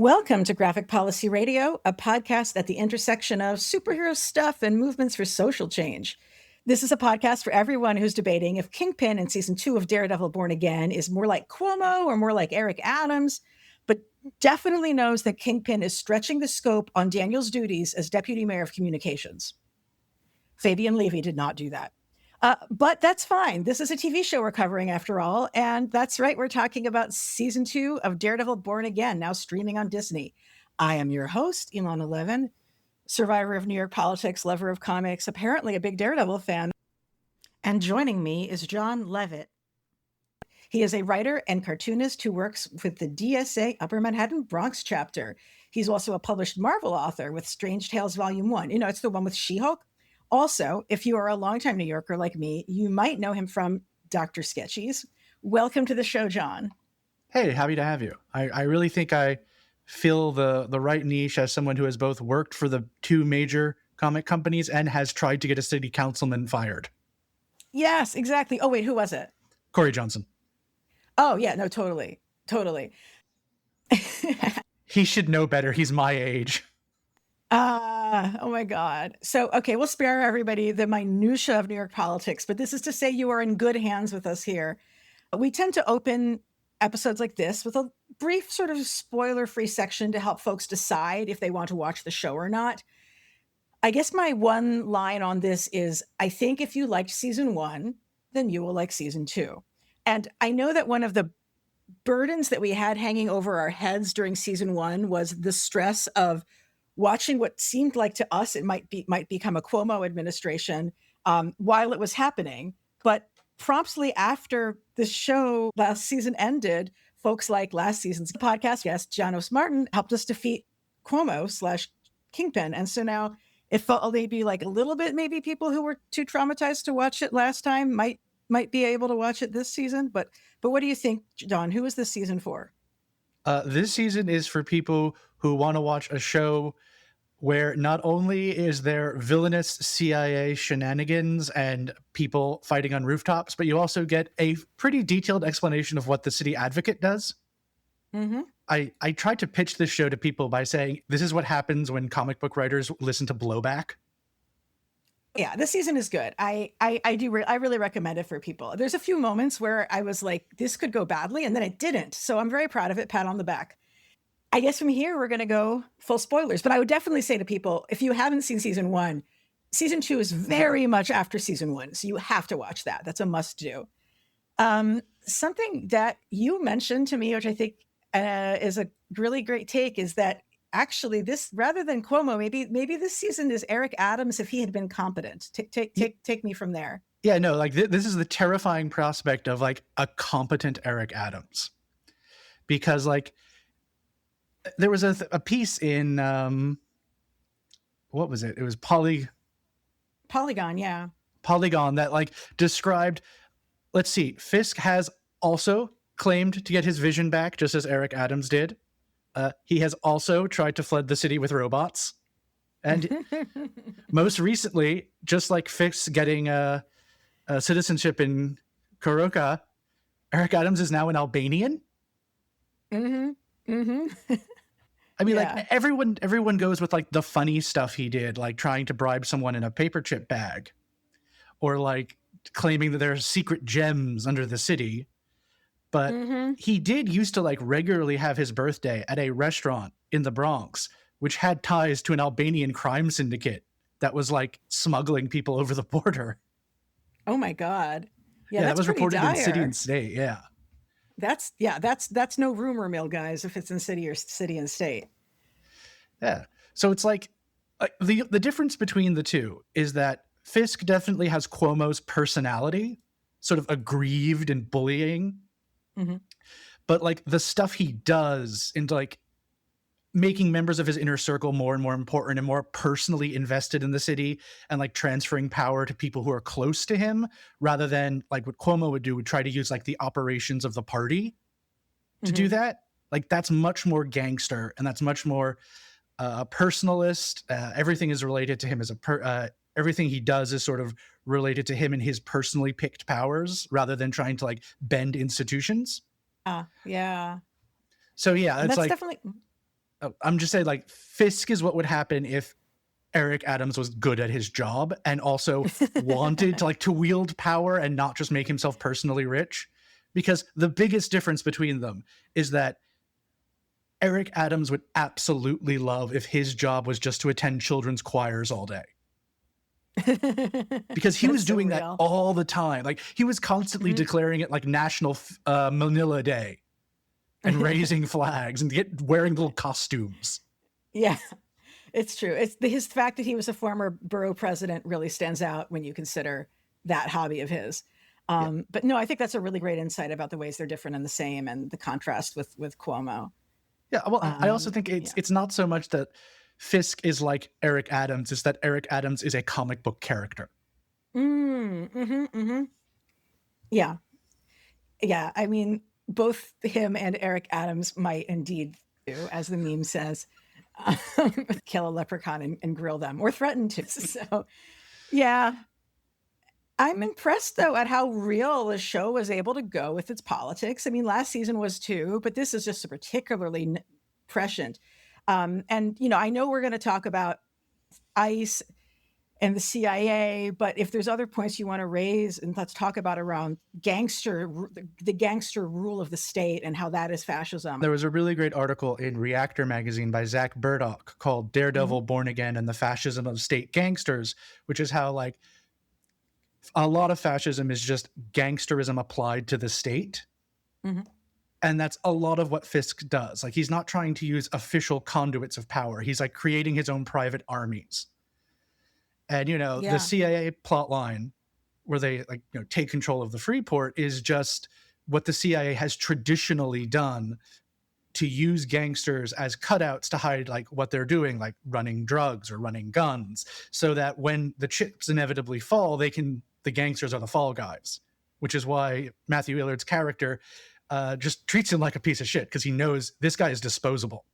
Welcome to Graphic Policy Radio, a podcast at the intersection of superhero stuff and movements for social change. This is a podcast for everyone who's debating if Kingpin in season 2 of Daredevil Born Again is more like Cuomo or more like Eric Adams, but definitely knows that Kingpin is stretching the scope on Daniel's duties as Deputy Mayor of Communications. Fabian Levy did not do that. But that's fine. This is a TV show we're covering after all. And that's right. We're talking about season 2 of Daredevil Born Again, now streaming on Disney. I am your host, Ilana Levin, survivor of New York politics, lover of comics, apparently a big Daredevil fan. And joining me is John Leavitt. He is a writer and cartoonist who works with the DSA Upper-Manhattan Bronx chapter. He's also a published Marvel author with Strange Tales Volume 1. You know, it's the one with She-Hulk. Also, if you are a longtime New Yorker like me, you might know him from Dr. Sketchies. Welcome to the show, John. Hey, happy to have you. I really think I fill the right niche as someone who has both worked for the two major comic companies and has tried to get a city councilman fired. Yes, exactly. Oh, wait, who was it? Corey Johnson. Oh, yeah, no, totally. He should know better. He's my age. Oh my God. So, okay, we'll spare everybody the minutia of New York politics, but this is to say you are in good hands with us here. We tend to open episodes like this with a brief sort of spoiler-free section to help folks decide if they want to watch the show or not. I guess my one line on this is, I think if you liked season 1, then you will like season 2. And I know that one of the burdens that we had hanging over our heads during season 1 was the stress of watching what seemed like to us it might become a Cuomo administration while it was happening. But promptly after the show last season ended, folks like last season's podcast guest, Janos Martin, helped us defeat Cuomo/Kingpin. And so now it felt maybe like a little bit, maybe people who were too traumatized to watch it last time might be able to watch it this season. But what do you think, John? Who is this season for? This season is for people who want to watch a show where not only is there villainous CIA shenanigans and people fighting on rooftops, but you also get a pretty detailed explanation of what the city advocate does. Mm-hmm. I tried to pitch this show to people by saying, this is what happens when comic book writers listen to blowback. Yeah, this season is good. I really recommend it for people. There's a few moments where I was like, this could go badly, and then it didn't. So I'm very proud of it. Pat on the back. I guess from here, we're going to go full spoilers. But I would definitely say to people, if you haven't seen season 1, season 2 is very much after season 1. So you have to watch that. That's a must do. Something that you mentioned to me, which I think is a really great take, is that actually this, rather than Cuomo, maybe this season is Eric Adams if he had been competent. Take me from there. Yeah, no, like this is the terrifying prospect of like a competent Eric Adams. Because like there was a piece in, what was it? It was Polygon, yeah. Polygon that like described, let's see, Fisk has also claimed to get his vision back just as Eric Adams did. He has also tried to flood the city with robots. And most recently, just like Fisk getting a citizenship in Kuroka, Eric Adams is now an Albanian. Mm-hmm. Mm-hmm. I mean, like everyone goes with like the funny stuff he did, like trying to bribe someone in a paper chip bag, or like claiming that there are secret gems under the city. But he did used to like regularly have his birthday at a restaurant in the Bronx, which had ties to an Albanian crime syndicate that was like smuggling people over the border. Oh my God. Yeah, that was reported in City and State. Yeah. That's no rumor mill, guys, if it's in city and state. Yeah. So it's like the difference between the two is that Fisk definitely has Cuomo's personality, sort of aggrieved and bullying. Mm-hmm. But like the stuff he does into like making members of his inner circle more and more important and more personally invested in the city and like transferring power to people who are close to him rather than like what Cuomo would do, would try to use like the operations of the party to do that. Like that's much more gangster and that's much more personalist. Everything is related to him as everything he does is sort of related to him and his personally picked powers rather than trying to like bend institutions. Yeah. So yeah, it's that's like definitely I'm just saying, like, Fisk is what would happen if Eric Adams was good at his job and also wanted to, like, to wield power and not just make himself personally rich. Because the biggest difference between them is that Eric Adams would absolutely love if his job was just to attend children's choirs all day. Because he was doing that all the time. Like, he was constantly declaring it like National Manila Day and raising flags and wearing little costumes. Yeah, it's true. It's his fact that he was a former borough president really stands out when you consider that hobby of his. But no, I think that's a really great insight about the ways they're different and the same, and the contrast with Cuomo. Yeah, well, I also think it's not so much that Fisk is like Eric Adams, it's that Eric Adams is a comic book character. Yeah. Yeah, I mean, both him and Eric Adams might indeed do, as the meme says, kill a leprechaun and grill them, or threaten to. So, yeah. I'm impressed, though, at how real the show was able to go with its politics. I mean, last season was too, but this is just particularly prescient. And, you know, I know we're going to talk about ICE and the CIA, but if there's other points you want to raise, and let's talk about around the gangster rule of the state and how that is fascism. There was a really great article in Reactor magazine by Zach Burdock called Daredevil Born Again and the Fascism of State Gangsters, which is how, like, a lot of fascism is just gangsterism applied to the state. And that's a lot of what Fisk does. Like, he's not trying to use official conduits of power. He's like creating his own private armies. And, you know, the CIA plot line where they, like, you know, take control of the Freeport is just what the CIA has traditionally done to use gangsters as cutouts to hide, like, what they're doing, like running drugs or running guns, so that when the chips inevitably fall, the gangsters are the fall guys, which is why Matthew Illard's character just treats him like a piece of shit, because he knows this guy is disposable.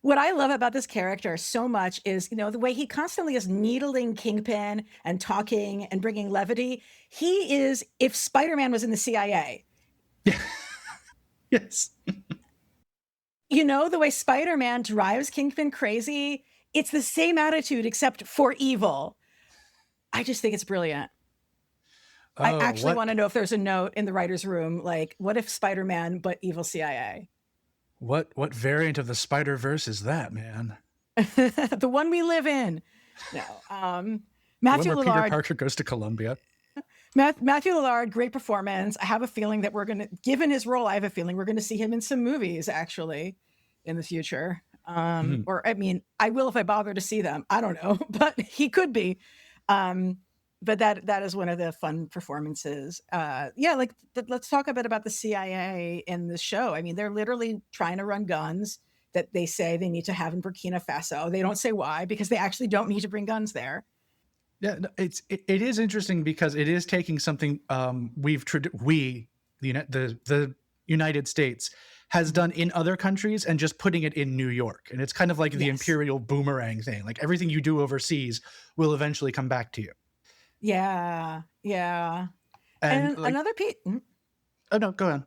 What I love about this character so much is, you know, the way he constantly is needling Kingpin and talking and bringing levity. He is, if Spider-Man was in the CIA. Yes. You know, the way Spider-Man drives Kingpin crazy, it's the same attitude except for evil. I just think it's brilliant. I actually want to know if there's a note in the writer's room, like, what if Spider-Man but evil CIA? What variant of the Spider-Verse is that, man? The one we live in. No. Matthew Lillard. Peter Parker goes to Columbia. Matthew Lillard, great performance. I have a feeling that given his role, I have a feeling we're going to see him in some movies, actually, in the future. Or, I mean, I will if I bother to see them. I don't know, but he could be. But that is one of the fun performances. Let's talk a bit about the CIA in the show. I mean, they're literally trying to run guns that they say they need to have in Burkina Faso. They don't say why, because they actually don't need to bring guns there. Yeah, it is interesting because it is taking something the United States has done in other countries and just putting it in New York. And it's kind of like the imperial boomerang thing. Like, everything you do overseas will eventually come back to you. Yeah. And like, another piece. Oh no, go on.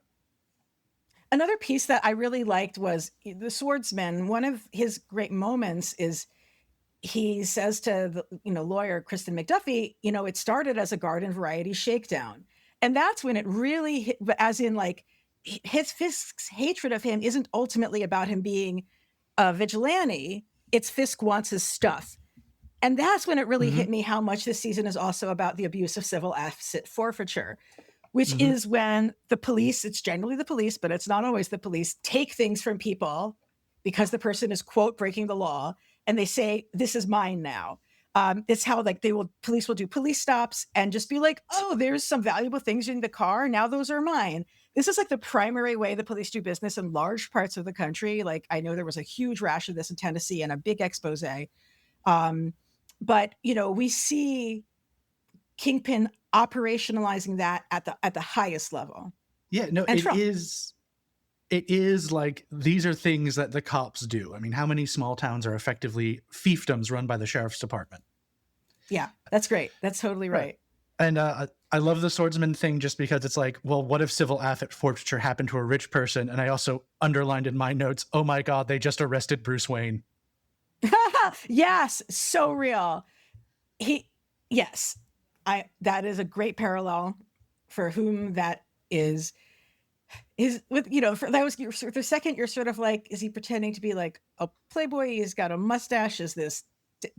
Another piece that I really liked was the swordsman. One of his great moments is he says to the lawyer Kristen McDuffie, it started as a garden variety shakedown, and that's when it really hit, as in, like, Fisk's hatred of him isn't ultimately about him being a vigilante. It's Fisk wants his stuff. And that's when it really hit me how much this season is also about the abuse of civil asset forfeiture, which is when the police, it's generally the police, but it's not always the police, take things from people because the person is, quote, breaking the law, and they say, this is mine now. It's how, like, police will do police stops and just be like, oh, there's some valuable things in the car. Now those are mine. This is like the primary way the police do business in large parts of the country. Like, I know there was a huge rash of this in Tennessee and a big expose. But, we see Kingpin operationalizing that at the highest level. Yeah, no, it is like, these are things that the cops do. I mean, how many small towns are effectively fiefdoms run by the sheriff's department? Yeah, that's great. That's totally right. And I love the swordsman thing just because it's like, well, what if civil asset forfeiture happened to a rich person? And I also underlined in my notes, oh my God, they just arrested Bruce Wayne. Yes, so real. Yes, that is a great parallel for whom that is with, that was the second you're sort of like, is he pretending to be like a playboy? He's got a mustache. Is this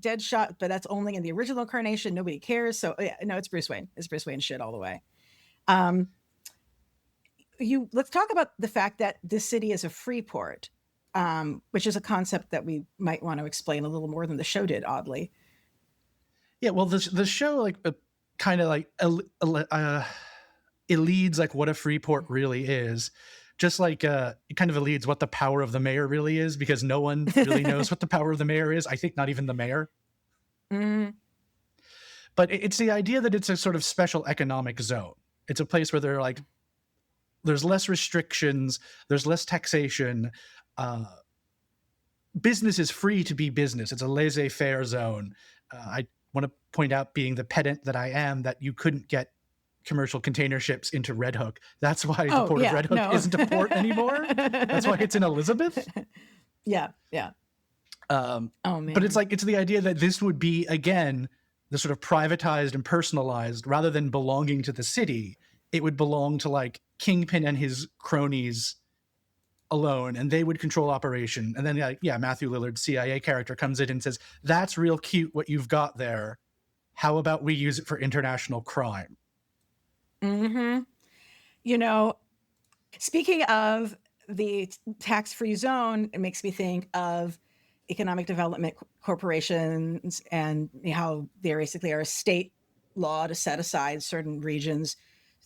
dead shot? But that's only in the original incarnation. Nobody cares. So yeah, no, it's Bruce Wayne. It's Bruce Wayne shit all the way. Let's talk about the fact that this city is a free port, which is a concept that we might want to explain a little more than the show did, oddly. Yeah, well, the show like kind of like it leads like what a free port really is, just like it kind of leads what the power of the mayor really is, because no one really knows what the power of the mayor is. I think not even the mayor. Mm. But it's the idea that it's a sort of special economic zone. It's a place where there's less restrictions, there's less taxation. Business is free to be business. It's a laissez-faire zone. I want to point out, being the pedant that I am, that you couldn't get commercial container ships into Red Hook. That's why the port of Red Hook isn't a port anymore. That's why it's in Elizabeth. Yeah. Oh man. But it's like, it's the idea that this would be, again, the sort of privatized and personalized, rather than belonging to the city. It would belong to like Kingpin and his cronies alone, and they would control operation. And then Matthew Lillard's CIA character comes in and says, that's real cute what you've got there. How about we use it for international crime? Mm-hmm. Speaking of the tax-free zone, it makes me think of economic development corporations and how they basically are a state law to set aside certain regions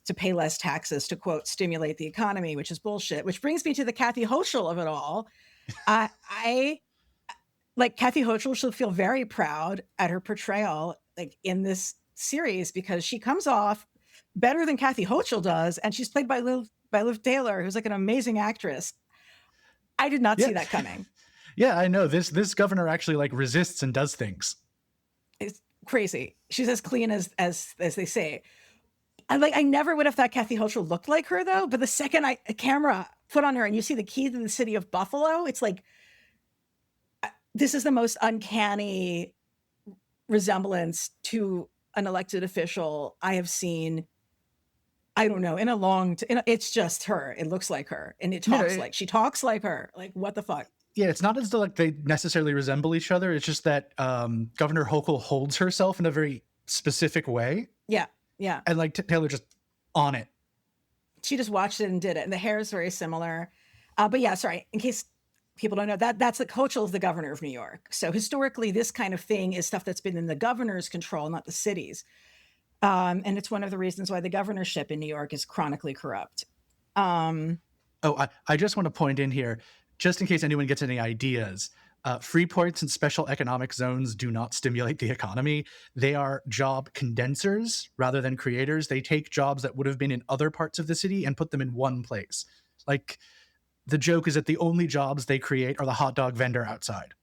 to pay less taxes to, quote, stimulate the economy, which is bullshit. Which brings me to the Kathy Hochul of it all. I like Kathy Hochul should feel very proud at her portrayal, like in this series, because she comes off better than Kathy Hochul does, and she's played by Liv Taylor, who's like an amazing actress. I did not see that coming. Yeah, I know. This governor actually like resists and does things. It's crazy. She's as clean as they say. I never would have thought Kathy Hochul looked like her, though. But the second a camera put on her and you see the key to the city of Buffalo, it's like, this is the most uncanny resemblance to an elected official I have seen. I don't know, it's just her. It looks like her, and it talks she talks like her. Like, what the fuck? Yeah, it's not as though like they necessarily resemble each other. It's just that Governor Hochul holds herself in a very specific way. Yeah. And like Taylor just on it. She just watched it and did it. And the hair is very similar. But yeah, sorry, in case people don't know, that's like Hochul is the governor of New York. So historically, this kind of thing is stuff that's been in the governor's control, not the city's. And it's one of the reasons why the governorship in New York is chronically corrupt. I just want to point in here, just in case anyone gets any ideas. Free ports and special economic zones do not stimulate the economy. They are job condensers rather than creators. They take jobs that would have been in other parts of the city and put them in one place. Like, the joke is that the only jobs they create are the hot dog vendor outside.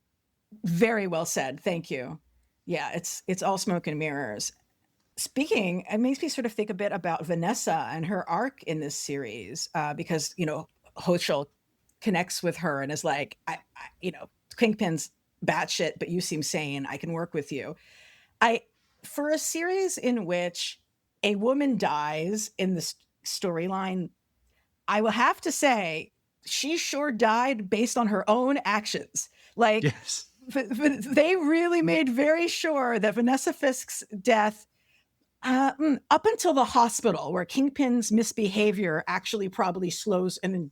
Very well said. Thank you. Yeah, it's all smoke and mirrors. Speaking, it makes me sort of think a bit about Vanessa and her arc in this series, because, Hochul connects with her and is like, Kingpin's batshit, but you seem sane. I can work with you. For a series in which a woman dies in the storyline, I will have to say she sure died based on her own actions. Like, yes. They really made very sure that Vanessa Fisk's death, up until the hospital, where Kingpin's misbehavior actually probably slows and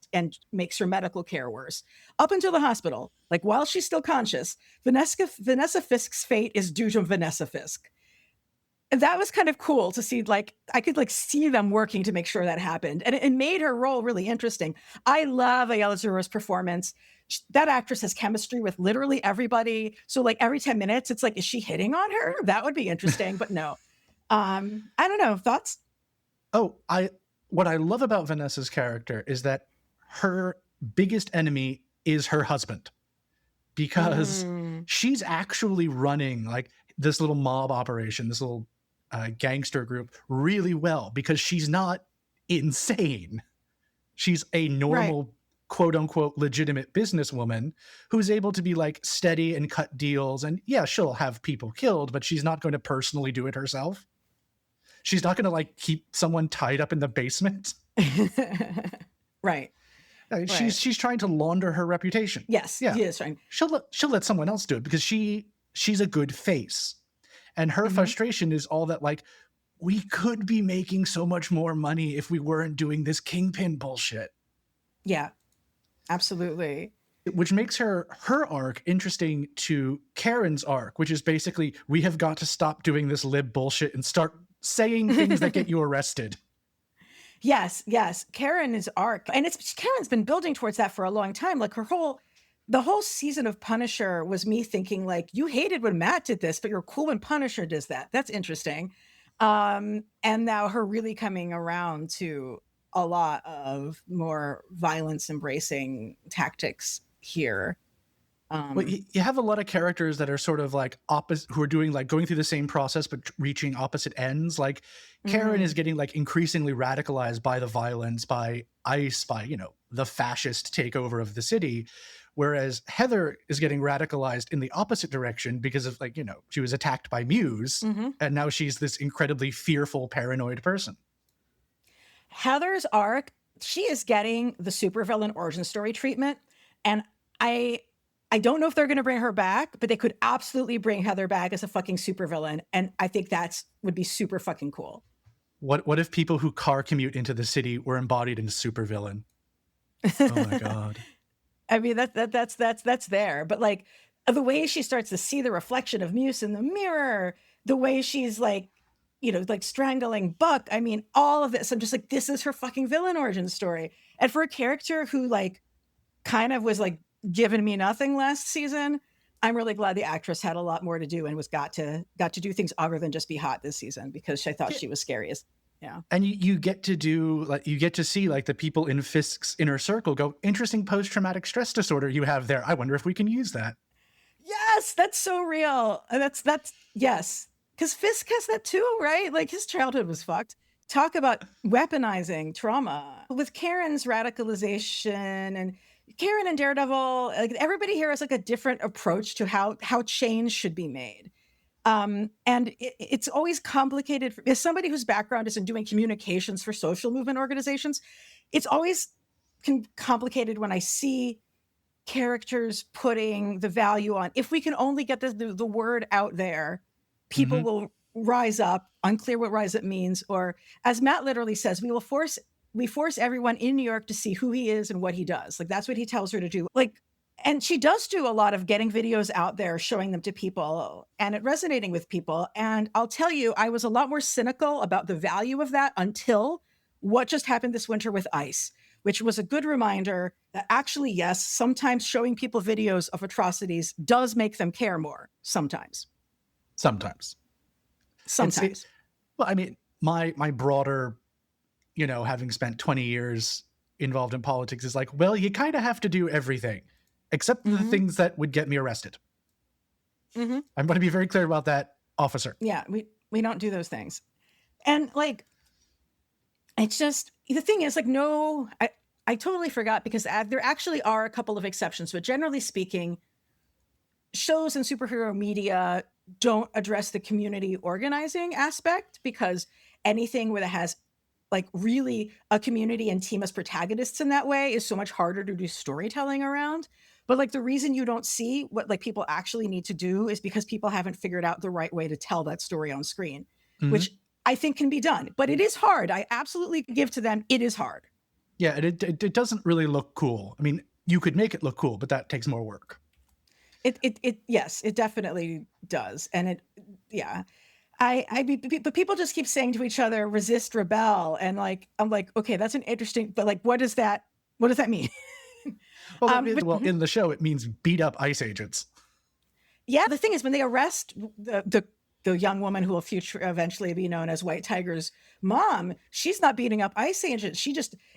makes her medical care worse. Up until the hospital, like while she's still conscious, Vanessa Fisk's fate is due to Vanessa Fisk. And that was kind of cool to see. Like, I could like see them working to make sure that happened, and it made her role really interesting. I love Ayala Zura's performance. That actress has chemistry with literally everybody. So like every 10 minutes, it's like, is she hitting on her? That would be interesting, but no. I don't know. Thoughts? What I love about Vanessa's character is that her biggest enemy is her husband, because she's actually running like this little mob operation, this little gangster group really well because she's not insane. She's a normal, quote unquote, legitimate businesswoman who's able to be like steady and cut deals. And yeah, she'll have people killed, but she's not going to personally do it herself. She's not going to like keep someone tied up in the basement. Right. She's trying to launder her reputation. Yes. Yeah. She is trying. She'll let someone else do it because she's a good face. And her frustration is all that like, we could be making so much more money if we weren't doing this kingpin bullshit. Yeah, absolutely. Which makes her arc interesting to Karen's arc, which is basically, we have got to stop doing this lib bullshit and start saying things that get you arrested. Yes. Karen's arc, and Karen's been building towards that for a long time. Like the whole season of Punisher was me thinking like, you hated when Matt did this, but you're cool when Punisher does that. That's interesting. And now her really coming around to a lot of more violence embracing tactics here. Well, you have a lot of characters that are sort of like opposite, who are doing like going through the same process but reaching opposite ends. Like Karen is getting like increasingly radicalized by the violence, by ICE, by, you know, the fascist takeover of the city, whereas Heather is getting radicalized in the opposite direction because of like, you know, she was attacked by Muse, and now she's this incredibly fearful, paranoid person. Heather's arc, she is getting the supervillain origin story treatment, and I don't know if they're going to bring her back, but they could absolutely bring Heather back as a fucking supervillain. And I think would be super fucking cool. What if people who car commute into the city were embodied in a supervillain? Oh my God. I mean, that's there. But like the way she starts to see the reflection of Muse in the mirror, the way she's like, you know, like strangling Buck. I mean, all of this. I'm just like, this is her fucking villain origin story. And for a character who like kind of was like given me nothing last season, I'm really glad the actress had a lot more to do and got to do things other than just be hot this season, because I thought she was scary as And you get to do like, you get to see like the people in Fisk's inner circle go, interesting post-traumatic stress disorder you have there. I wonder if we can use that. Yes, that's so real. That's yes. Because Fisk has that too, right? Like his childhood was fucked. Talk about weaponizing trauma. With Karen's radicalization and Karen and Daredevil, like everybody here has like a different approach to how change should be made. And it's always complicated. As somebody whose background is in doing communications for social movement organizations, it's always complicated when I see characters putting the value on, if we can only get the word out there, people will rise up. Unclear what rise up means. Or as Matt literally says, we force everyone in New York to see who he is and what he does. Like that's what he tells her to do. Like, and she does do a lot of getting videos out there, showing them to people and it resonating with people. And I'll tell you, I was a lot more cynical about the value of that until what just happened this winter with ICE, which was a good reminder that actually, yes, sometimes showing people videos of atrocities does make them care more. Sometimes. Well, I mean, my broader, you know, having spent 20 years involved in politics is like, well, you kind of have to do everything except the things that would get me arrested. I'm going to be very clear about that, officer. Yeah, we don't do those things. And like, it's just, the thing is like, no, I totally forgot, because there actually are a couple of exceptions, but generally speaking, shows and superhero media don't address the community organizing aspect, because anything where it has like really a community and team as protagonists in that way is so much harder to do storytelling around. But like the reason you don't see what like people actually need to do is because people haven't figured out the right way to tell that story on screen, which I think can be done, but it is hard. I absolutely give to them. It is hard. Yeah. And it doesn't really look cool. I mean, you could make it look cool, but that takes more work. Yes, it definitely does. And but people just keep saying to each other, resist, rebel. And like, I'm like, okay, that's an interesting, but like, what does that mean? Well, in the show, it means beat up ICE agents. Yeah. The thing is, when they arrest the young woman who will eventually be known as White Tiger's mom, she's not beating up ICE agents.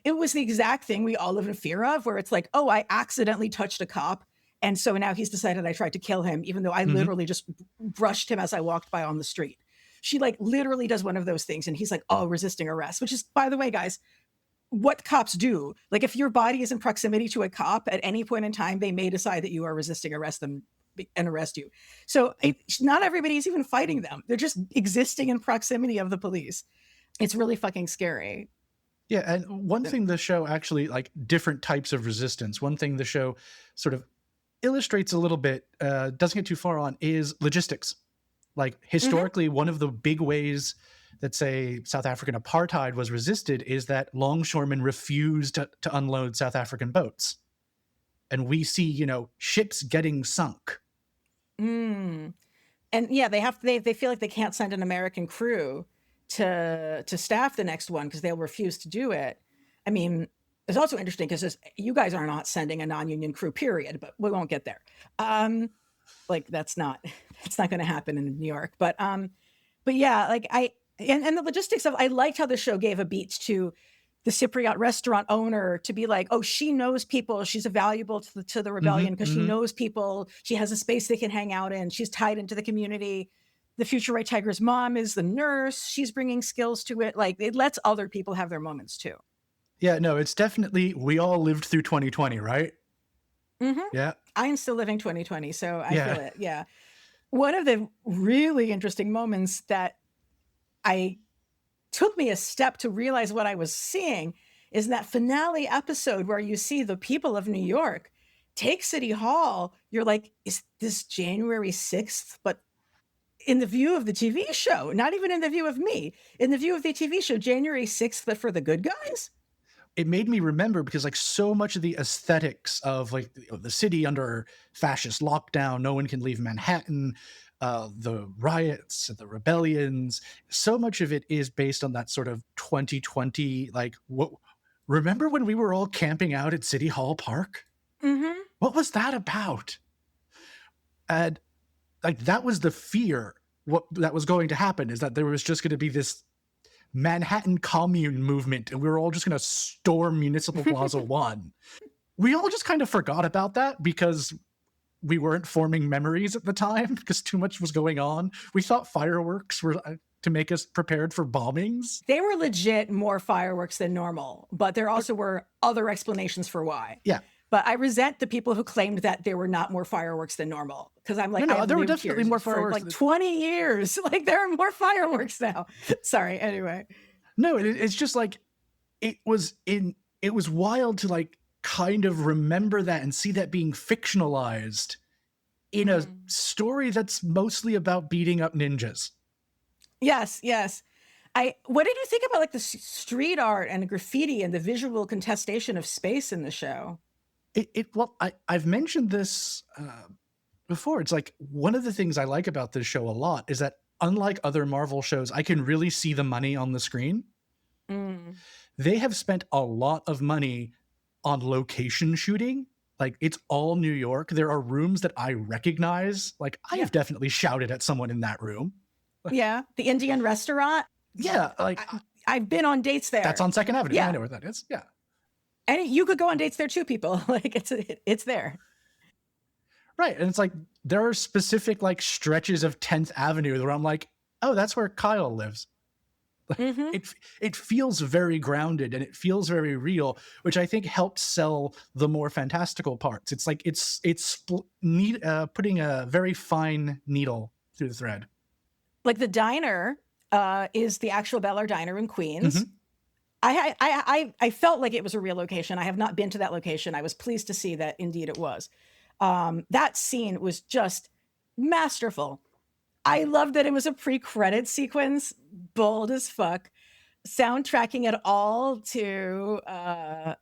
It was the exact thing we all live in fear of, where it's like, oh, I accidentally touched a cop. And so now he's decided I tried to kill him, even though I literally just brushed him as I walked by on the street. She like literally does one of those things. And he's like, oh, resisting arrest, which is, by the way, guys, what cops do. Like if your body is in proximity to a cop at any point in time, they may decide that you are resisting arrest them and arrest you. So not everybody's even fighting them. They're just existing in proximity of the police. It's really fucking scary. Yeah, and one thing the show actually, like different types of resistance, one thing the show sort of illustrates a little bit, doesn't get too far on, is logistics. Like historically, one of the big ways that, say, South African apartheid was resisted is that longshoremen refused to unload South African boats. And we see, you know, ships getting sunk. And yeah, they feel like they can't send an American crew to staff the next one because they'll refuse to do it. I mean, it's also interesting because you guys are not sending a non-union crew, period, but we won't get there. Like that's not going to happen in New York. But yeah, like and the logistics of, I liked how the show gave a beat to the Cypriot restaurant owner to be like, oh, she knows people. She's valuable to the rebellion because she knows people. She has a space they can hang out in. She's tied into the community. The Future Right Tiger's mom is the nurse. She's bringing skills to it. Like it lets other people have their moments too. Yeah, no, it's definitely, we all lived through 2020, right? Yeah. I'm still living 2020, so I feel it. Yeah. One of the really interesting moments that took me a step to realize what I was seeing is that finale episode where you see the people of New York take City Hall. You're like, is this January 6th? But in the view of the TV show, not even in the view of me, in the view of the TV show, January 6th, but for the good guys? It made me remember because like so much of the aesthetics of like the city under fascist lockdown, no one can leave Manhattan, the riots, the rebellions, so much of it is based on that sort of 2020, like remember when we were all camping out at City Hall Park? What was that about? And like that was the fear, what that was going to happen, is that there was just going to be this Manhattan commune movement and we were all just going to storm Municipal Plaza 1. We all just kind of forgot about that because we weren't forming memories at the time because too much was going on. We thought fireworks were to make us prepared for bombings. They were legit more fireworks than normal, but there also were other explanations for why. Yeah. But I resent the people who claimed that there were not more fireworks than normal. Because I'm like, no, there were definitely more fireworks. For like 20 years. Like there are more fireworks now. Sorry, anyway. No, it's just like, it was wild to like kind of remember that and see that being fictionalized in a story that's mostly about beating up ninjas. Yes. What did you think about like the street art and graffiti and the visual contestation of space in the show? Well, I've mentioned this before. It's like one of the things I like about this show a lot is that unlike other Marvel shows, I can really see the money on the screen. They have spent a lot of money on location shooting. Like it's all New York. There are rooms that I recognize. Like I have definitely shouted at someone in that room. Yeah. The Indian restaurant. Yeah. Like I've been on dates there. That's on 2nd Avenue. Yeah. I know where that is. Yeah. And you could go on dates there too, people. Like it's there. Right. And it's like, there are specific like stretches of 10th Avenue where I'm like, oh, that's where Kyle lives. It feels very grounded and it feels very real, which I think helps sell the more fantastical parts. It's like, it's putting a very fine needle through the thread. Like the diner is the actual Bel-Air Diner in Queens. I felt like it was a real location. I have not been to that location. I was pleased to see that indeed it was. That scene was just masterful. I loved that it was a pre-credit sequence, bold as fuck, soundtracking it all to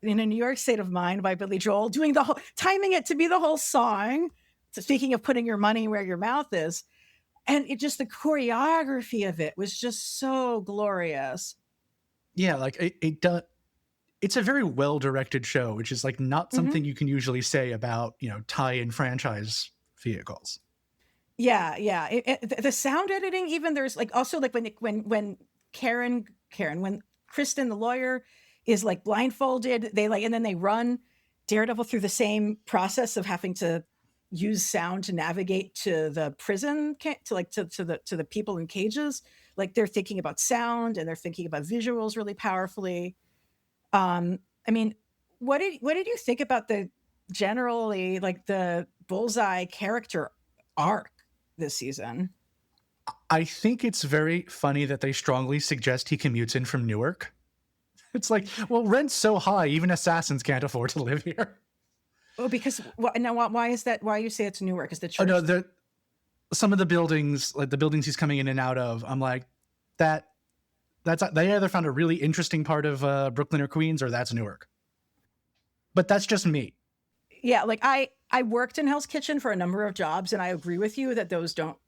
In a New York State of Mind by Billy Joel, timing it to be the whole song. So speaking of putting your money where your mouth is, and the choreography of it was just so glorious. Yeah, like it's a very well-directed show, which is like not something you can usually say about, tie-in franchise vehicles. Yeah. The sound editing, even there's like also like when Karen, when Kristen, the lawyer, is like blindfolded, and then they run Daredevil through the same process of having to use sound to navigate to the prison, to the people in cages. Like they're thinking about sound and they're thinking about visuals really powerfully. I mean, what did you think about the generally like the Bullseye character arc this season? I think it's very funny that they strongly suggest he commutes in from Newark. It's like, well, rent's so high, even assassins can't afford to live here. Oh, because now why is that? Why you say it's Newark? Is the Oh church? no, some of the buildings, like the buildings he's coming in and out of, I'm like, that's they either found a really interesting part of Brooklyn or Queens, or that's Newark. But that's just me. Yeah, like I worked in Hell's Kitchen for a number of jobs, and I agree with you that those aren't.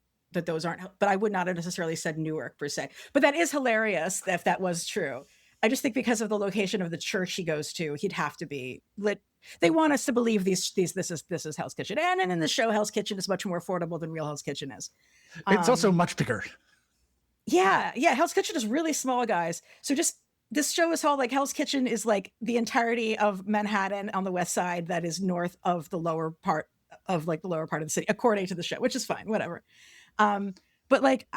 But I would not have necessarily said Newark per se. But that is hilarious if that was true. I just think because of the location of the church he goes to, he'd have to be lit. They want us to believe this is Hell's Kitchen, and in the show, Hell's Kitchen is much more affordable than real Hell's Kitchen is. It's also much bigger. Yeah, Hell's Kitchen is really small, guys. So just this show is how like Hell's Kitchen is like the entirety of Manhattan on the west side that is north of the lower part of like the lower part of the city, according to the show, which is fine, whatever. But like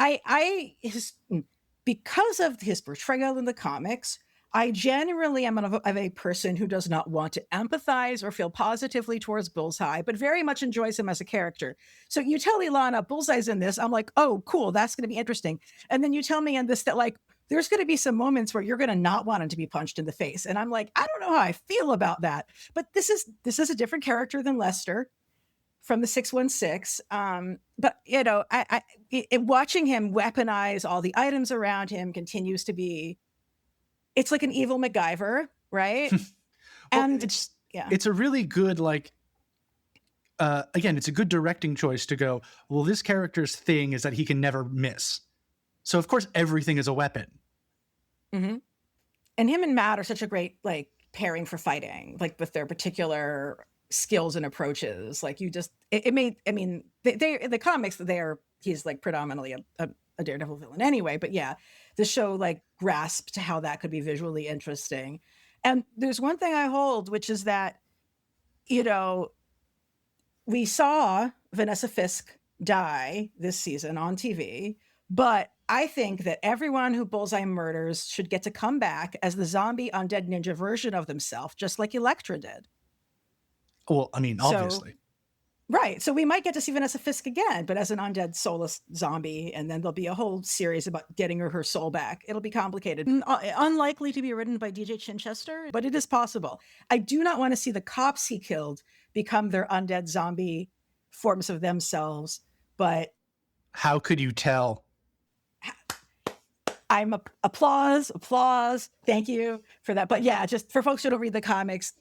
because of his portrayal in the comics, I generally am of a person who does not want to empathize or feel positively towards Bullseye, but very much enjoys him as a character. So you tell Ilana Bullseye's in this, I'm like, oh, cool, that's going to be interesting. And then you tell me in this that like there's going to be some moments where you're going to not want him to be punched in the face, and I'm like, I don't know how I feel about that. But this is a different character than Lester from the 616. But you know, watching him weaponize all the items around him continues to be. It's like an evil MacGyver, right? Well, And it's a really good like. Again, it's a good directing choice to go, well, this character's thing is that he can never miss. So, of course, everything is a weapon. Mm-hmm. And him and Matt are such a great like pairing for fighting, like with their particular skills and approaches. Like you just, it made, I mean, they the comics, he's like predominantly a Daredevil villain anyway. But yeah, the show like grasped how that could be visually interesting. And there's one thing I hold, which is that, you know, we saw Vanessa Fisk die this season on TV, but I think that everyone who Bullseye murders should get to come back as the zombie undead ninja version of themselves, just like Elektra did. Well, I mean, obviously. Right. So we might get to see Vanessa Fisk again, but as an undead soulless zombie, and then there'll be a whole series about getting her soul back. It'll be complicated. Unlikely to be written by DJ Chinchester, but it is possible. I do not want to see the cops he killed become their undead zombie forms of themselves, but how could you tell? I'm applause. Thank you for that. But yeah, just for folks who don't read the comics,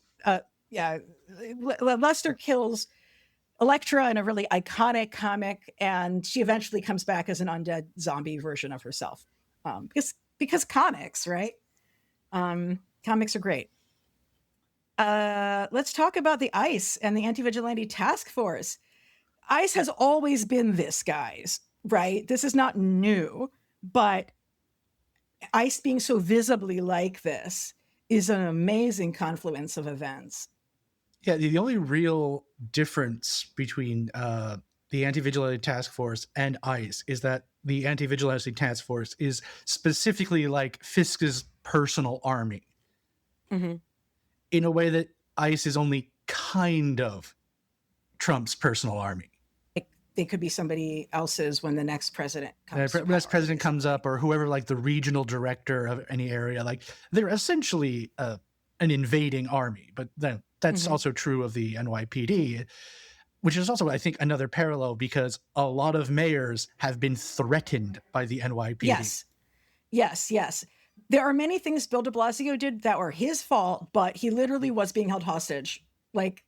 Lester kills Elektra in a really iconic comic, and she eventually comes back as an undead zombie version of herself. Because comics, right? Comics are great. Let's talk about the ICE and the Anti-Vigilante Task Force. ICE has always been this, guys, right? This is not new, but ICE being so visibly like this is an amazing confluence of events. Yeah, the only real difference between the Anti-Vigilante Task Force and ICE is that the Anti-Vigilante Task Force is specifically like Fisk's personal army. Mm-hmm. In a way that ICE is only kind of Trump's personal army. They could be somebody else's when the next president comes. Next president comes up, or whoever, like the regional director of any area. Like they're essentially an invading army, but that's also true of the NYPD, which is also, I think, another parallel because a lot of mayors have been threatened by the NYPD. Yes. There are many things Bill de Blasio did that were his fault, but he literally was being held hostage. Like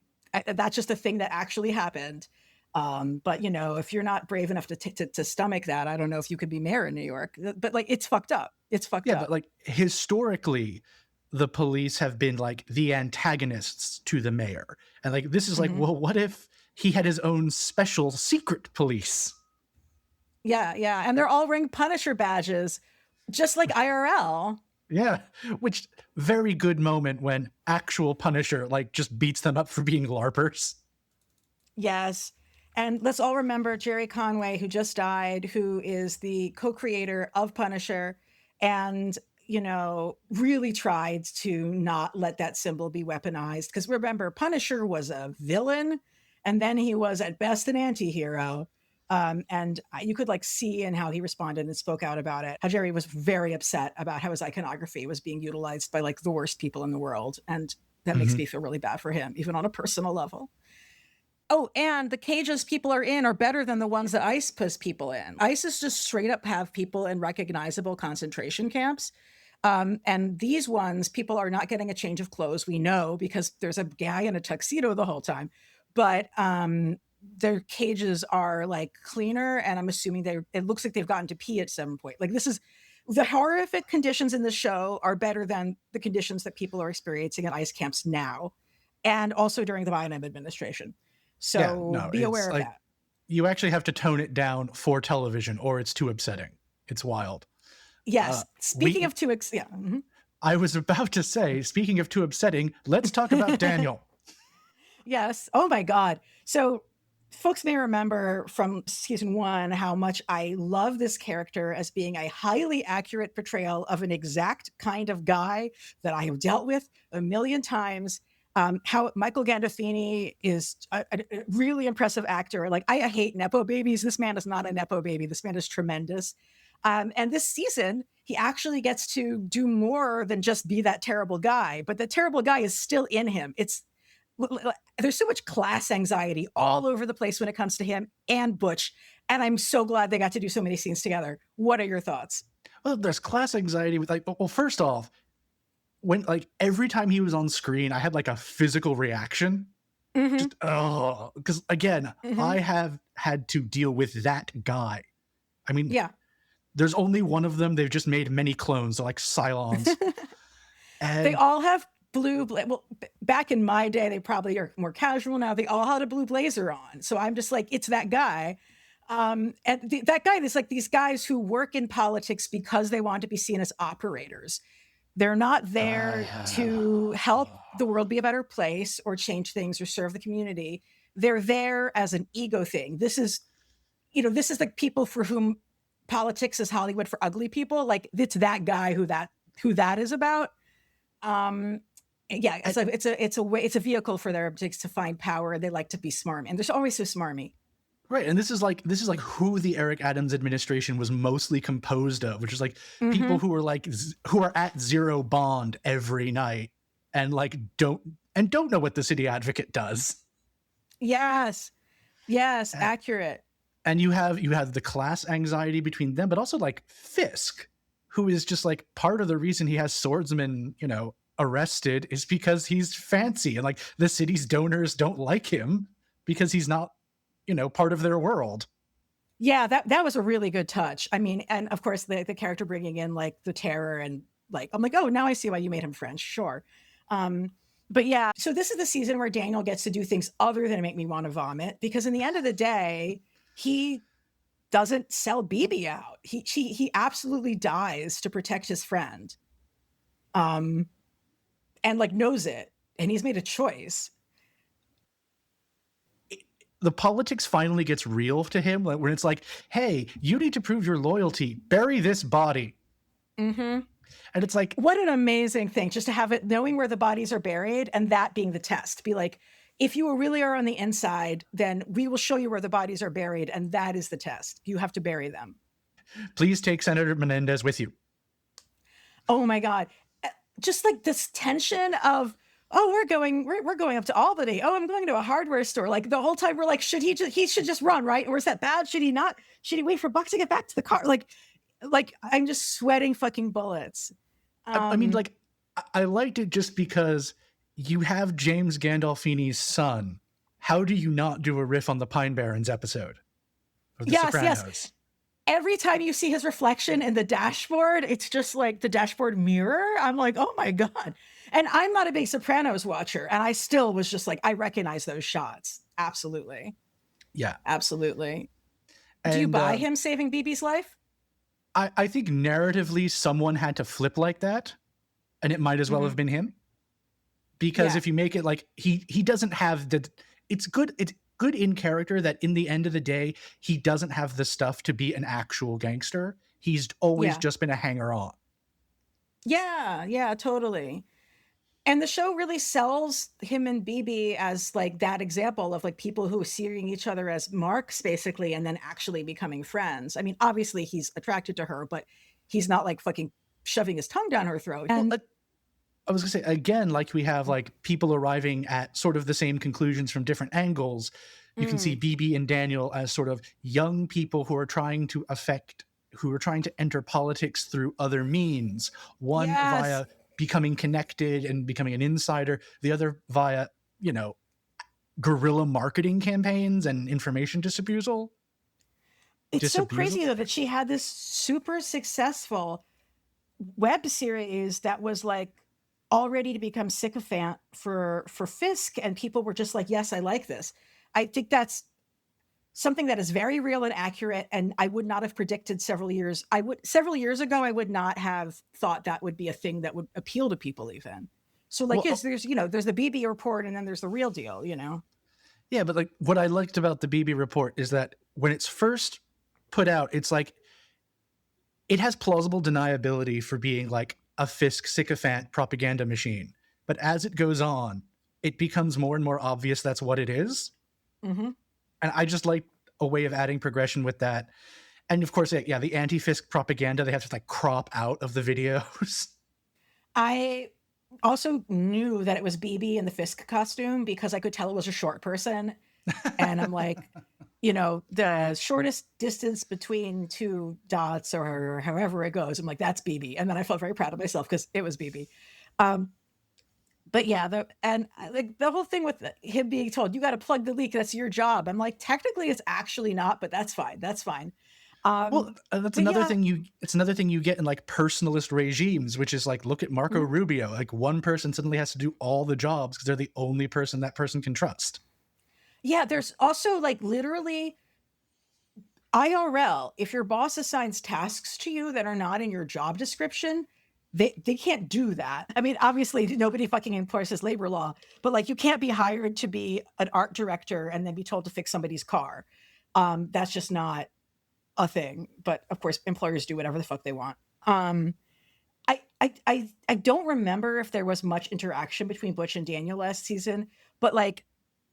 that's just a thing that actually happened. But you know, if you're not brave enough to stomach that, I don't know if you could be mayor in New York. But like, it's fucked up. Yeah, but like historically, the police have been like the antagonists to the mayor, and like this is like, well, what if he had his own special secret police? Yeah, and they're all wearing Punisher badges, just like IRL. Yeah, which very good moment when actual Punisher like just beats them up for being LARPers. Yes. And let's all remember Jerry Conway, who just died, who is the co-creator of Punisher and, really tried to not let that symbol be weaponized. Because remember, Punisher was a villain, and then he was at best an anti-hero. And you could see in how he responded and spoke out about it, how Jerry was very upset about how his iconography was being utilized by the worst people in the world. And that makes me feel really bad for him, even on a personal level. Oh, and the cages people are in are better than the ones that ICE puts people in. ICE is just straight up have people in recognizable concentration camps. And these ones, people are not getting a change of clothes. We know because there's a guy in a tuxedo the whole time. But their cages are cleaner. And I'm assuming it looks like they've gotten to pee at some point. This is the horrific conditions in the show are better than the conditions that people are experiencing at ICE camps now. And also during the Biden administration. So be aware of that. You actually have to tone it down for television or it's too upsetting. It's wild. Yes. Speaking of too I was about to say, speaking of too upsetting, let's talk about Daniel. Yes. Oh my God. So folks may remember from season 1 how much I love this character as being a highly accurate portrayal of an exact kind of guy that I have dealt with a million times. How Michael Gandolfini is a really impressive actor. I hate Nepo babies. This man is not a Nepo baby. This man is tremendous. And this season, he actually gets to do more than just be that terrible guy. But the terrible guy is still in him. There's so much class anxiety all over the place when it comes to him and Butch. And I'm so glad they got to do so many scenes together. What are your thoughts? Well, there's class anxiety with first off, when every time he was on screen, I had a physical reaction. Just because again, I have had to deal with that guy. I mean, there's only one of them. They've just made many clones, so Cylons. And they all have blue. Well, back in my day, they probably are more casual now. They all had a blue blazer on, so I'm just it's that guy. And that guy is these guys who work in politics because they want to be seen as operators. They're not there to help the world be a better place or change things or serve the community. They're there as an ego thing. This is the people for whom politics is Hollywood for ugly people. It's that guy who that is about. It's a vehicle for their objects to find power. They like to be smarmy, and they're always so smarmy. Right, and this is who the Eric Adams administration was mostly composed of, which is people who are who are at zero bond every night and don't know what the city advocate does. Yes, accurate. And you have the class anxiety between them, but also Fisk, who is just part of the reason he has swordsmen, arrested is because he's fancy and the city's donors don't like him because he's not part of their world. Yeah, that was a really good touch. I mean, and of course the character bringing in the terror and I'm oh, now I see why you made him French. Sure. But yeah, so this is the season where Daniel gets to do things other than make me want to vomit, because in the end of the day, he doesn't sell BB out. He absolutely dies to protect his friend. And knows it, and he's made a choice. The politics finally gets real to him, when it's hey, you need to prove your loyalty. Bury this body. And it's what an amazing thing just to have it, knowing where the bodies are buried and that being the test. Be if you really are on the inside, then we will show you where the bodies are buried, and that is the test. You have to bury them. Please take Senator Menendez with you. Oh my God. Just this tension of, oh, we're going up to Albany. Oh, I'm going to a hardware store. The whole time we're he should just run, right? Or is that bad? Should he not? Should he wait for Buck to get back to the car? I'm just sweating fucking bullets. I mean, I liked it just because you have James Gandolfini's son. How do you not do a riff on the Pine Barrens episode of The Sopranos? Yes. Every time you see his reflection in the dashboard, it's just the dashboard mirror. I'm oh my God. And I'm not a big Sopranos watcher, and I still was just I recognize those shots. Absolutely. Yeah. Absolutely. Do you buy him saving BB's life? I think narratively someone had to flip like that, and it might as well have been him. Because if you make it he doesn't have the... It's good. good in character that in the end of the day, he doesn't have the stuff to be an actual gangster. He's always Yeah. just been a hanger-on. Yeah, yeah, totally. And the show really sells him and BB as like that example of like people who are seeing each other as marks basically and then actually becoming friends. I mean, obviously he's attracted to her, but he's not like fucking shoving his tongue down her throat. Well, And I was gonna say, again, like we have like people arriving at sort of the same conclusions from different angles. You can see BB and Daniel as sort of young people who are trying to enter politics through other means. One yes, via becoming connected and becoming an insider, the other via, guerrilla marketing campaigns and information disabusal. it's so crazy though that she had this super successful web series that was like all ready to become sycophant for Fisk, and people were just like, yes, I like this. I think that's something that is very real and accurate, and I would not have predicted several years ago, I would not have thought that would be a thing that would appeal to people even. So like, Well, yes, there's the BB report and then there's the real deal, yeah, but like what I liked about the BB report is that when it's first put out, it's like it has plausible deniability for being like a Fisk sycophant propaganda machine. But as it goes on, it becomes more and more obvious that's what it is. Mm-hmm. And I just like a way of adding progression with that. And of course, yeah, the anti-Fisk propaganda they have to like crop out of the videos. I also knew that it was BB in the Fisk costume because I could tell it was a short person. And I'm like, the shortest distance between two dots or however it goes. I'm like, that's BB. And then I felt very proud of myself because it was BB. But yeah, the whole thing with him being told, you got to plug the leak, that's your job. I'm like, technically it's actually not, but that's fine. That's fine. Well, that's another thing it's another thing you get in like personalist regimes, which is like, look at Marco Rubio. Like one person suddenly has to do all the jobs because they're the only person that person can trust. Yeah, there's also like literally IRL. If your boss assigns tasks to you that are not in your job description, they can't do that. I mean, obviously nobody fucking enforces labor law, but like you can't be hired to be an art director and then be told to fix somebody's car. That's just not a thing. But of course, employers do whatever the fuck they want. I don't remember if there was much interaction between Butch and Daniel last season, but like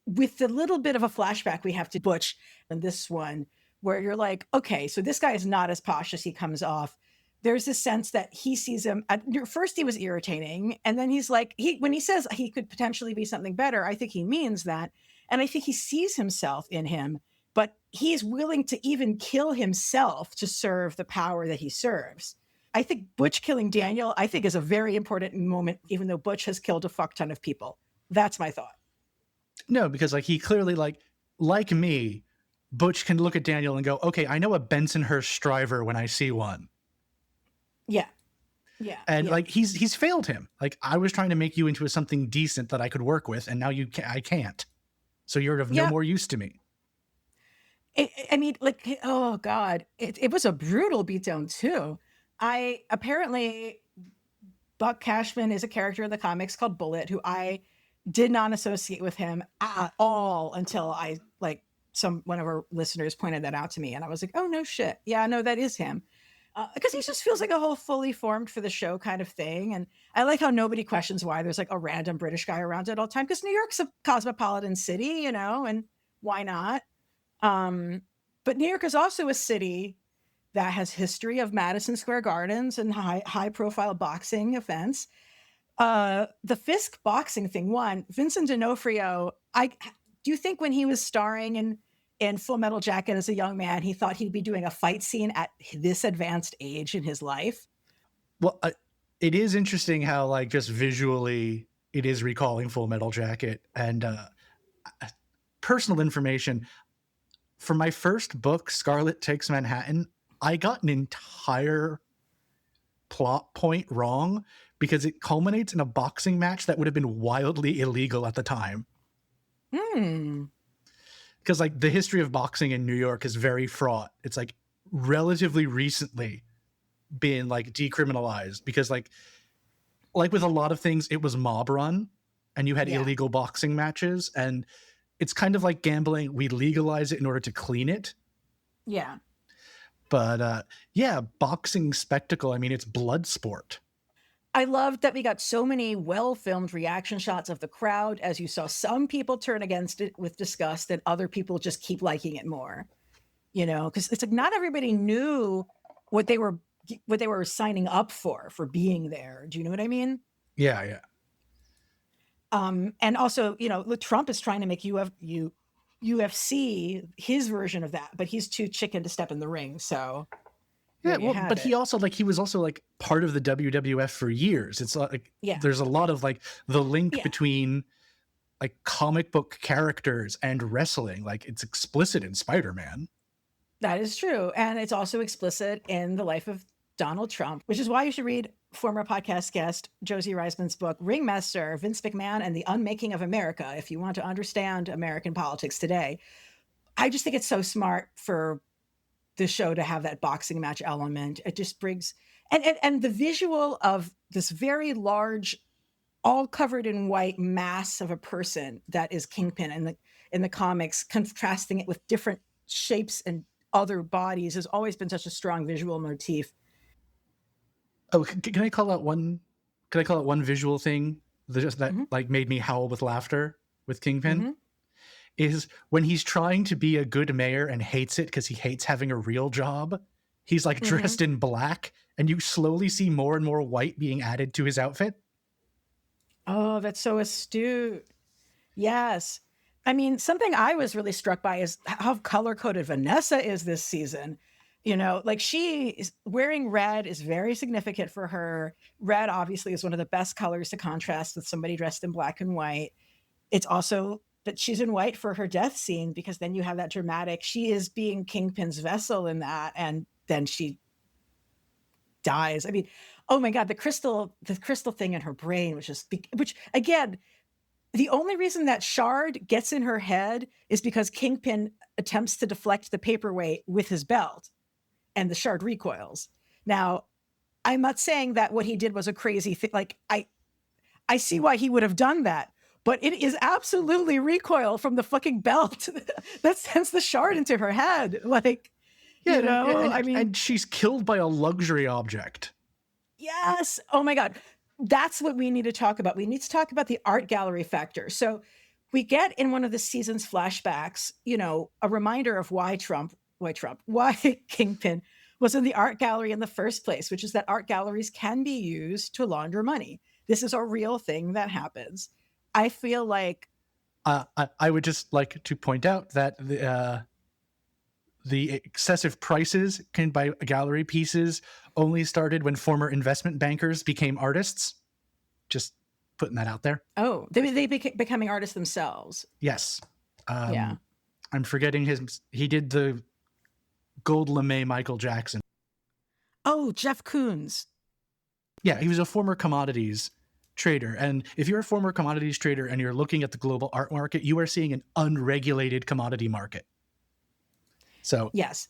with the little bit of a flashback we have to Butch in this one, where you're like, okay, so this guy is not as posh as he comes off. There's this sense that he sees him at first he was irritating, and then he's like, when he says he could potentially be something better, I think he means that, and I think he sees himself in him, but he's willing to even kill himself to serve the power that he serves. I think Butch killing Daniel, I think, is a very important moment, even though Butch has killed a fuck ton of people. That's my thought. No, because like he clearly like me, Butch can look at Daniel and go, okay, I know a Bensonhurst Stryver when I see one. Yeah. Yeah. And like he's failed him. Like I was trying to make you into something decent that I could work with, and now I can't. So you're of no more use to me. I mean, like, oh God, it was a brutal beatdown too. Apparently Buck Cashman is a character in the comics called Bullet, who I did not associate with him at all until one of our listeners pointed that out to me, and I was like, oh no shit, yeah, no, that is him. Because he just feels like a whole fully formed for the show kind of thing. And I like how nobody questions why there's like a random British guy around at all time, because New York's a cosmopolitan city, and why not? But New York is also a city that has history of Madison Square Gardens and high profile boxing events. The Fisk boxing thing, Vincent D'Onofrio, do you think when he was starring in Full Metal Jacket as a young man, he thought he'd be doing a fight scene at this advanced age in his life? Well, it is interesting how like just visually it is recalling Full Metal Jacket. And personal information, for my first book, Scarlet Takes Manhattan, I got an entire plot point wrong because it culminates in a boxing match that would have been wildly illegal at the time. Because like the history of boxing in New York is very fraught. It's like relatively recently been like decriminalized because like with a lot of things, it was mob run and you had illegal boxing matches. And it's kind of like gambling. We legalize it in order to clean it. Yeah. But yeah, boxing spectacle. I mean, it's blood sport. I loved that we got so many well-filmed reaction shots of the crowd, as you saw some people turn against it with disgust and other people just keep liking it more, you know, because it's like not everybody knew what they were signing up for being there. Do you know what I mean? Yeah, yeah. And also, you know, Trump is trying to make UFC his version of that, but he's too chicken to step in the ring. So Yeah, there you well, have but it. he was also like part of the WWF for years. It's like there's a lot of like the link between like comic book characters and wrestling. Like it's explicit in Spider-Man. That is true. And it's also explicit in the life of Donald Trump, which is why you should read former podcast guest Josie Reisman's book, Ringmaster, Vince McMahon and the Unmaking of America, if you want to understand American politics today. I just think it's so smart for the show to have that boxing match element. It just brings and the visual of this very large, all covered in white mass of a person that is Kingpin in the comics, contrasting it with different shapes and other bodies has always been such a strong visual motif. Oh, can I call out one? Can I call out one visual thing that like made me howl with laughter with Kingpin? Is when he's trying to be a good mayor and hates it because he hates having a real job. He's like dressed in black, and you slowly see more and more white being added to his outfit. Oh, that's so astute. Yes. I mean, something I was really struck by is how color-coded Vanessa is this season. You know, like she is wearing red is very significant for her. Red obviously is one of the best colors to contrast with somebody dressed in black and white. It's also that she's in white for her death scene because then you have that dramatic, she is being Kingpin's vessel in that, and then she dies. I mean, oh my God, the crystal thing in her brain, which again, the only reason that shard gets in her head is because Kingpin attempts to deflect the paperweight with his belt and the shard recoils. Now, I'm not saying that what he did was a crazy thing. Like I see why he would have done that, but it is absolutely recoil from the fucking belt that sends the shard into her head. Like, yeah, you know, I mean, and she's killed by a luxury object. Yes. Oh my God. That's what we need to talk about. We need to talk about the art gallery factor. So we get in one of the season's flashbacks, you know, a reminder of why Kingpin was in the art gallery in the first place, which is that art galleries can be used to launder money. This is a real thing that happens. I feel like I would just like to point out that the excessive prices can buy gallery pieces only started when former investment bankers became artists. Just putting that out there. Oh, they becoming artists themselves. Yes. Yeah. I'm forgetting he did the gold lame Michael Jackson. Oh, Jeff Koons. Yeah, he was a former commodities trader. And if you're a former commodities trader and you're looking at the global art market, you are seeing an unregulated commodity market. So yes.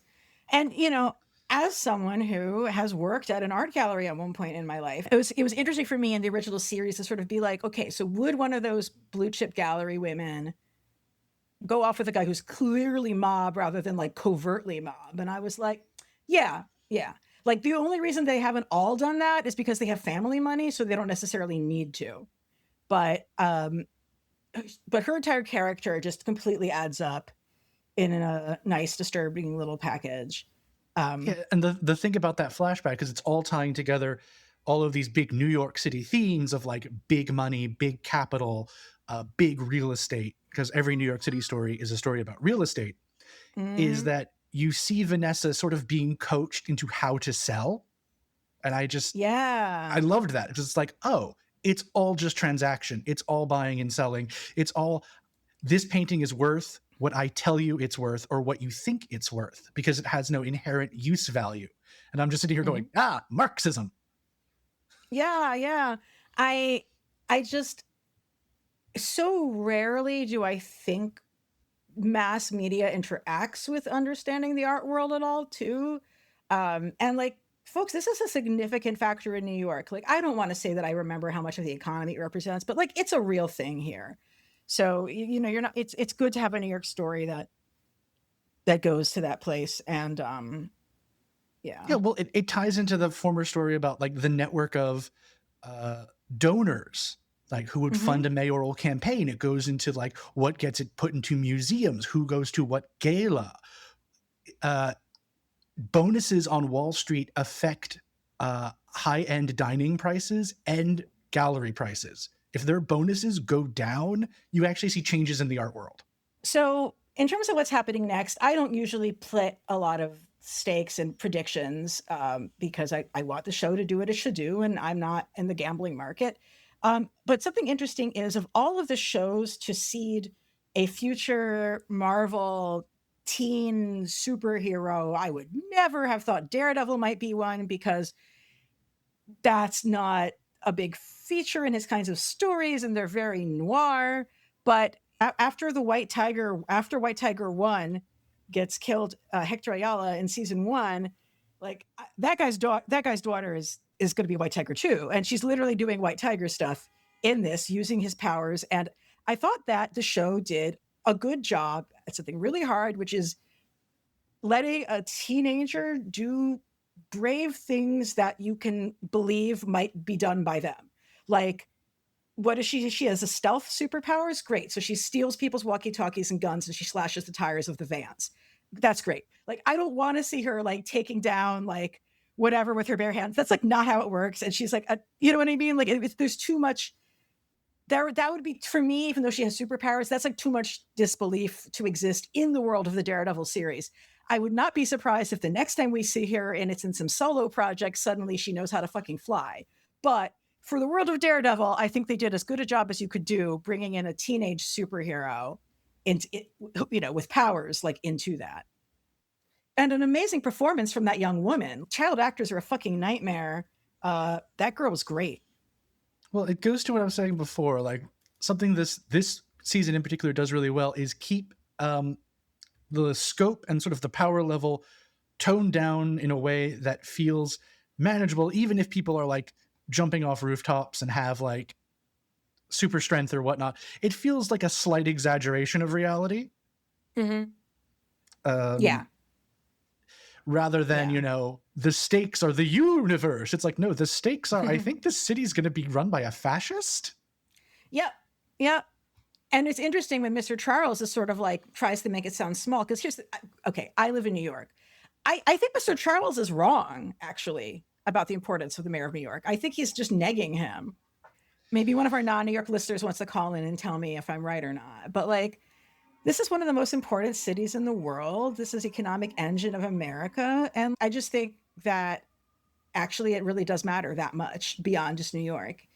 And, you know, as someone who has worked at an art gallery at one point in my life, it was interesting for me in the original series to sort of be like, okay, so would one of those blue chip gallery women go off with a guy who's clearly mob rather than like covertly mob? And I was like, yeah. Like the only reason they haven't all done that is because they have family money, so they don't necessarily need to. But her entire character just completely adds up in a nice, disturbing little package. Yeah, and the thing about that flashback is it's all tying together all of these big New York City themes of like big money, big capital, big real estate, because every New York City story is a story about real estate, is that you see Vanessa sort of being coached into how to sell. And I loved that. It's like, oh, it's all just transaction. It's all buying and selling. It's all, this painting is worth what I tell you it's worth or what you think it's worth, because it has no inherent use value. And I'm just sitting here going, Marxism. Yeah. I just, so rarely do I think mass media interacts with understanding the art world at all too. And like, folks, this is a significant factor in New York. Like, I don't want to say that I remember how much of the economy it represents, but like, it's a real thing here. So, you know, you're not, it's good to have a New York story that goes to that place. And, Yeah, yeah. well, it ties into the former story about like the network of uh, donors, like who would Hmm. fund a mayoral campaign. It goes into like what gets it put into museums, who goes to what gala. Uh, Bonuses on Wall Street affect high-end dining prices and gallery prices. If their bonuses go down, you actually see changes in the art world. So, in terms of what's happening next, I don't usually put a lot of stakes and predictions because I want the show to do what it should do, and I'm not in the gambling market. But something interesting is of all of the shows to seed a future Marvel teen superhero, I would never have thought Daredevil might be one because that's not a big feature in his kinds of stories, and they're very noir. But after after White Tiger 1 gets killed, Hector Ayala in season 1, like that guy's daughter is going to be White Tiger 2, and she's literally doing White Tiger stuff in this using his powers. And I thought that the show did a good job at something really hard, which is letting a teenager do brave things that you can believe might be done by them. Like, what is she? She has a stealth superpowers. Great. So she steals people's walkie talkies and guns and she slashes the tires of the vans. That's great. Like, I don't want to see her like taking down like whatever with her bare hands. That's like not how it works. And she's like, you know what I mean? Like, there's too much there. That would be for me, even though she has superpowers, that's like too much disbelief to exist in the world of the Daredevil series. I would not be surprised if the next time we see her and it's in some solo project, suddenly she knows how to fucking fly. But for the world of Daredevil, I think they did as good a job as you could do bringing in a teenage superhero into it, you know, with powers like into that. And an amazing performance from that young woman. Child actors are a fucking nightmare. That girl was great. Well, it goes to what I was saying before. Like something this season in particular does really well is keep the scope and sort of the power level toned down in a way that feels manageable, even if people are like jumping off rooftops and have like super strength or whatnot. It feels like a slight exaggeration of reality. Mm-hmm. Um, Yeah. Rather than, Yeah. you know, the stakes are the universe. It's like, no, the stakes are, I think this city's going to be run by a fascist. Yep. Yep. And it's interesting when Mr. Charles is sort of like tries to make it sound small. Because okay, I live in New York. I think Mr. Charles is wrong, actually, about the importance of the mayor of New York. I think he's just negging him. Maybe one of our non New York listeners wants to call in and tell me if I'm right or not. But like, this is one of the most important cities in the world. This is the economic engine of America. And I just think that actually it really does matter that much beyond just New York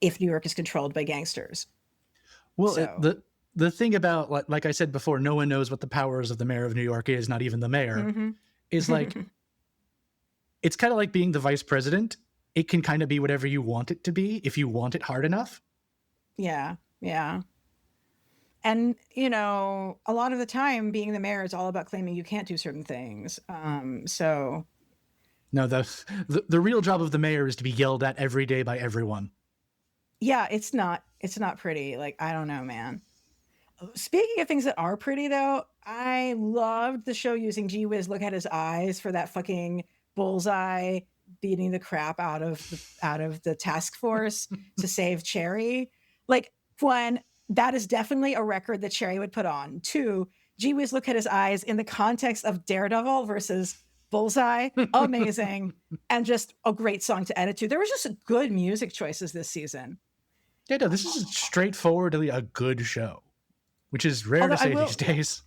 if New York is controlled by gangsters. Well, So, the thing about like I said before, no one knows what the powers of the mayor of New York is, not even the mayor, mm-hmm. is like it's kind of like being the vice president. It can kind of be whatever you want it to be if you want it hard enough. Yeah. Yeah. And, you know, a lot of the time being the mayor is all about claiming you can't do certain things. So No, the real job of the mayor is to be yelled at every day by everyone. yeah, it's not pretty. Like, I don't know, man. Speaking of things that are pretty though, I loved the show using Gee Whiz Look at His Eyes for that fucking bullseye beating the crap out of the task force to save Cherry. Like, one, that is definitely a record that Cherry would put on. Two, Gee Whiz Look at His Eyes in the context of Daredevil versus Bullseye, amazing. And just a great song to edit to. There was just good music choices this season. Yeah, no, this is straightforwardly a good show, which is rare Although to I say will, these yeah. days.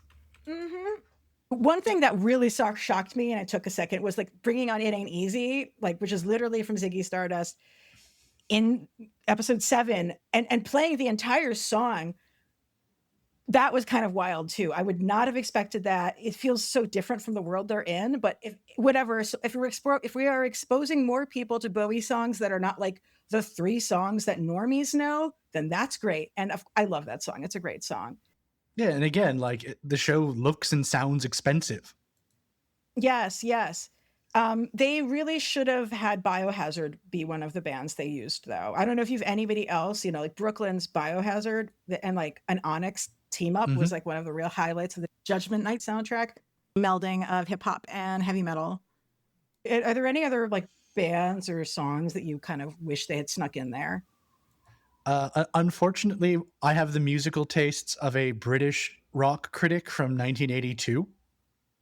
Mm-hmm. One thing that really shocked me, and I took a second, was like bringing on "It Ain't Easy," like which is literally from Ziggy Stardust in episode 7, and playing the entire song. That was kind of wild too. I would not have expected that. It feels so different from the world they're in. But if whatever, so if we are exposing more people to Bowie songs that are not like the 3 songs that normies know, then that's great. And I love that song. It's a great song. Yeah, and again, like the show looks and sounds expensive. Yes, yes. They really should have had Biohazard be one of the bands they used, though. I don't know if you've anybody else, like Brooklyn's Biohazard and like an Onyx team up was Mhm. like one of the real highlights of the Judgment Night soundtrack, melding of hip hop and heavy metal. Are there any other like bands or songs that you kind of wish they had snuck in there? Unfortunately, I have the musical tastes of a British rock critic from 1982,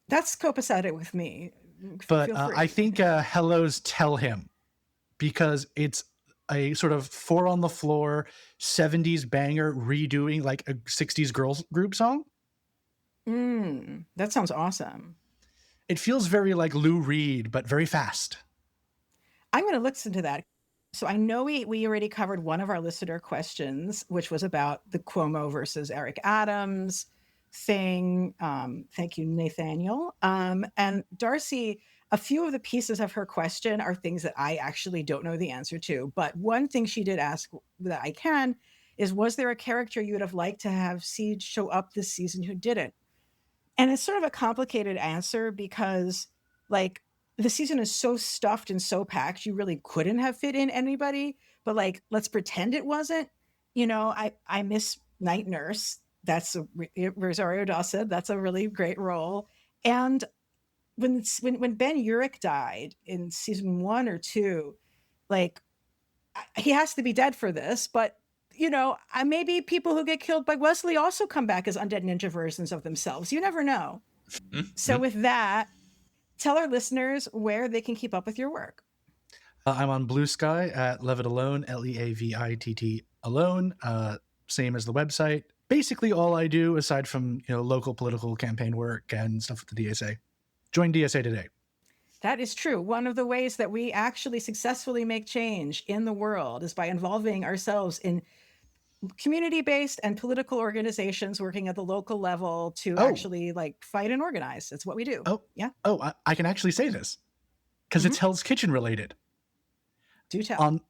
That's copacetic with me. but Feel I free. think Hello's Tell Him, because it's a sort of four on the floor 70s banger redoing like a 60s girls group song. That sounds awesome. It feels very like Lou Reed, but very fast. I'm going to listen to that. So I know we already covered one of our listener questions, which was about the Cuomo versus Eric Adams thing. Thank you, Nathaniel. And Darcy, a few of the pieces of her question are things that I actually don't know the answer to. But one thing she did ask that I can is, was there a character you would have liked to have seen show up this season who didn't? And it's sort of a complicated answer because, like, the season is so stuffed and so packed, you really couldn't have fit in anybody. But like, let's pretend it wasn't. I miss Night Nurse. That's Rosario Dawson. That's a really great role. And when Ben Urich died in season 1 or 2, like he has to be dead for this, but maybe people who get killed by Wesley also come back as undead ninja versions of themselves. You never know. So Mhm. with that, tell our listeners where they can keep up with your work. I'm on Blue Sky at Levitt Alone, Leavitt alone. Same as the website. Basically, all I do, aside from local political campaign work and stuff with the DSA. Join DSA today. That is true. One of the ways that we actually successfully make change in the world is by involving ourselves in community-based and political organizations working at the local level to Oh, actually like fight and organize. That's what we do. oh, Yeah. I can actually say this because Mhm. it's Hell's Kitchen related. Do tell.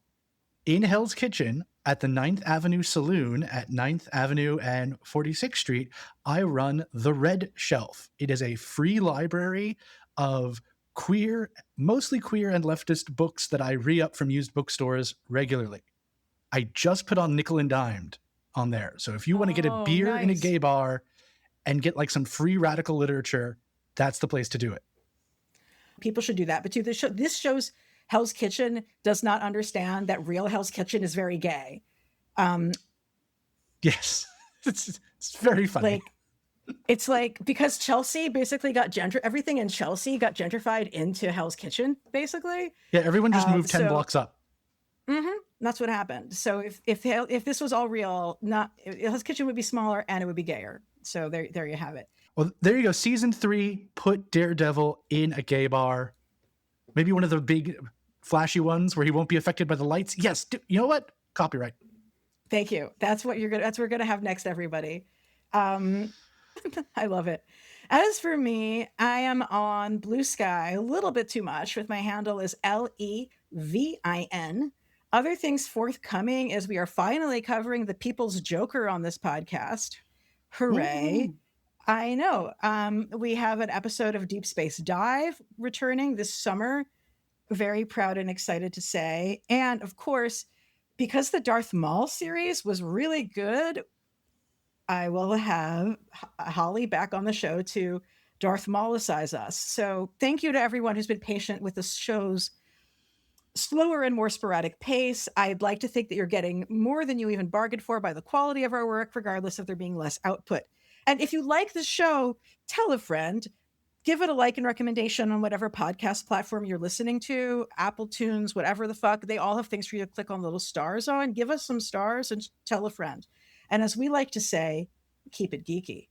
In Hell's Kitchen at the 9th Avenue Saloon at 9th Avenue and 46th Street, I run The Red Shelf. It is a free library of mostly queer and leftist books that I re-up from used bookstores regularly. I just put on Nickel and Dimed on there. So if you want to get a Oh, beer in a nice. gay bar and get like some free radical literature, that's the place to do it. People should do that. But this shows Hell's Kitchen does not understand that real Hell's Kitchen is very gay. Yes. It's very funny. Like, it's like because Chelsea basically got everything in Chelsea got gentrified into Hell's Kitchen, basically. Yeah, everyone just moved 10 blocks up. That's what happened. So if this was all real, Hell's Kitchen would be smaller and it would be gayer. So there you have it. Well, there you go. Season 3, put Daredevil in a gay bar. Maybe one of the big flashy ones where he won't be affected by the lights. Yes. You know what? Copyright. Thank you. That's what we're gonna have next, everybody. I love it. As for me, I am on Blue Sky a little bit too much with my handle is LEVIN. Other things forthcoming is we are finally covering the People's Joker on this podcast. Hooray. Ooh. I know. We have an episode of Deep Space Dive returning this summer. Very proud and excited to say. And of course, because the Darth Maul series was really good, I will have Holly back on the show to Darth Maulicize us. So thank you to everyone who's been patient with the show's slower and more sporadic pace. I'd like to think that you're getting more than you even bargained for by the quality of our work, regardless of there being less output. And if you like the show, tell a friend. Give it a like and recommendation on whatever podcast platform you're listening to, Apple Tunes, whatever the fuck. They all have things for you to click on little stars on. Give us some stars and tell a friend. And as we like to say, keep it geeky.